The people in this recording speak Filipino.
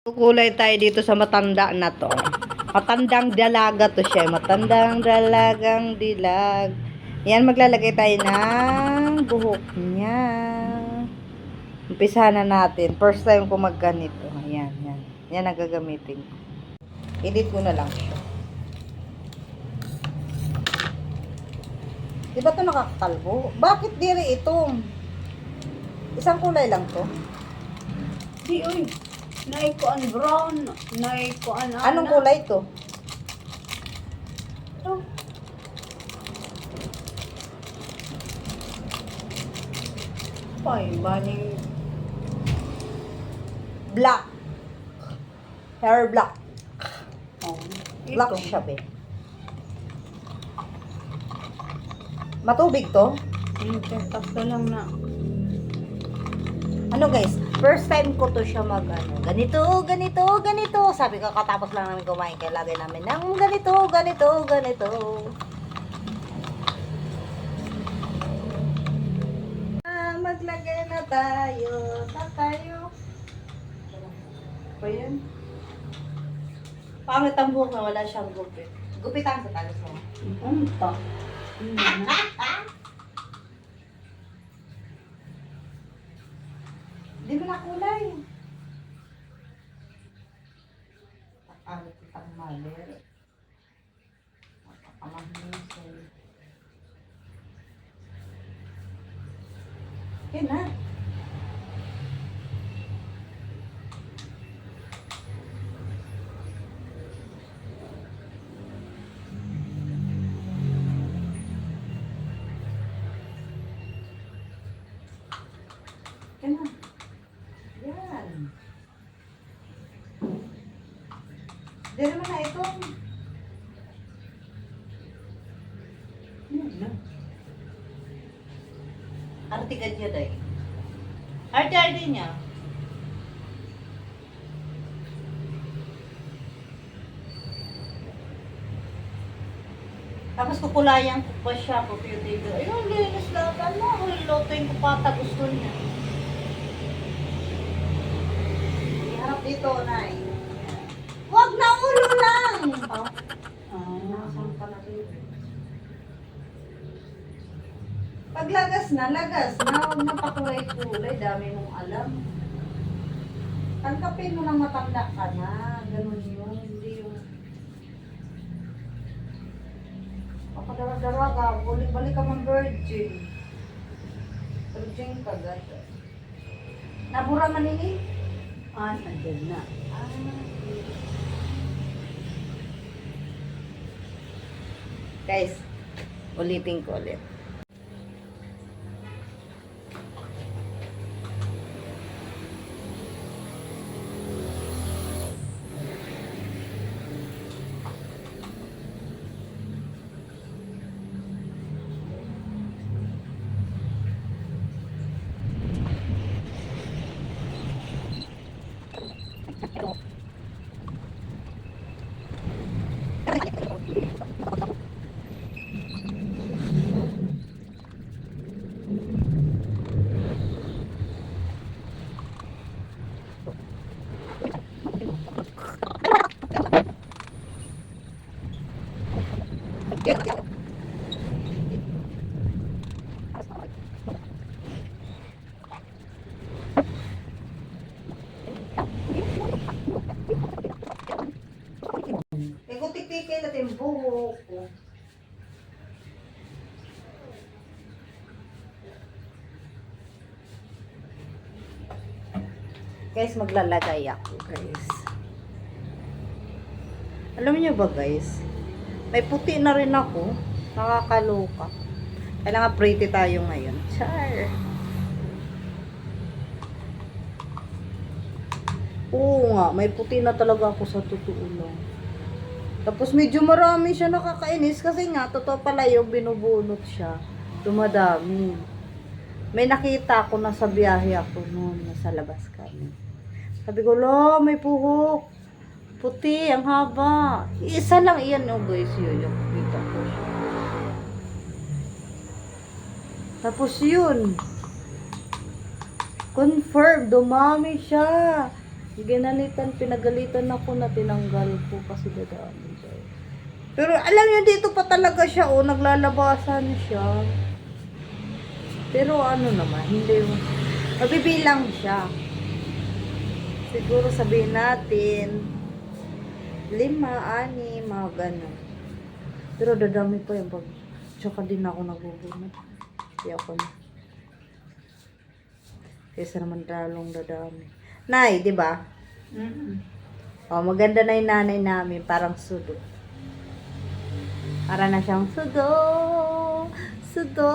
Kulay tayo dito sa matanda na to. Matandang dalaga to siya. Matandang dalagang dilag. Yan, maglalagay tayo ng buhok niya. Umpisa na natin. First time ko magganito. Ayan, yan. Yan ang gagamitin ko. Edit ko na lang siya. Diba to nakakakalbo? Bakit diri ito? Isang kulay lang to. Di, uy. Naikuan brown. Naikuan Anong kulay to? Ito. Pay, baning Black. Hair black. oh, Black ito. siya, be. Matubig to? Tapos lang na. Ano guys, first time ko to siya ganito. Sabi ko, katapos lang namin kumain, kaya lagay namin ng ganito. Maglagay na tayo. Pa yan? Pangit ang buhok na wala siyang gupit. Gupitan sa talos mo. Unta. Di mo na kulay. Takawit itang maler. Makakamahusay. Yan na. Yan na. Yan. Di naman na ito. Yan na. Artigad niya day. Arte niya. Tapos kukulayan ko pa siya po few days. Ayun, linis lang. Ano, lutuin ko pa ta gusto niya. Iharap dito, Nay. Huwag na ulo lang! Oh, nasaan pa na dito? Paglagas na, huwag na pakulay-kulay, dami mong alam. Tangkapin mo ng matanda ka na, ganun yun, hindi yung papadara-dara ka, balik ka ng virgin. Virgin ka, gata. Nabura man ini? Andyan na. Guys, ulitin ko ulit. Ikutik-tikin natin yung buhok ko. Guys, maglalagay ako, guys. Alam niyo ba, guys? May puti na rin ako. Nakakaloka. Kailangan pretty tayo ngayon. Char! Oo nga, may puti na talaga ako sa totoo lang. Tapos medyo marami siya, nakakainis kasi nga, totoo pala yung binubunot siya. Dumadami. May nakita ko na sa biyahe ako noon, nasa labas kami. Sabi ko, lo, may puhok. Puti, ang haba. Isa lang iyan, oh guys, yun yung kita ko. Tapos yun, confirm, dumami siya. Pinagalitan ako na tinanggal ko kasi dadami daw. Pero alam niyo, dito pa talaga siya, oh, naglalabasan siya. Pero ano naman, hindi mo. Mabibilang siya. Siguro sabihin natin, 5, 6, mga ganun. Pero dadami pa yan pag tsaka din ako nagbubunot. Kaya ako na. Kaysa naman lalong dadami. Nay, di ba? Oh, maganda na yung nanay namin, parang sudo. Para na siyang sudo. Sudo.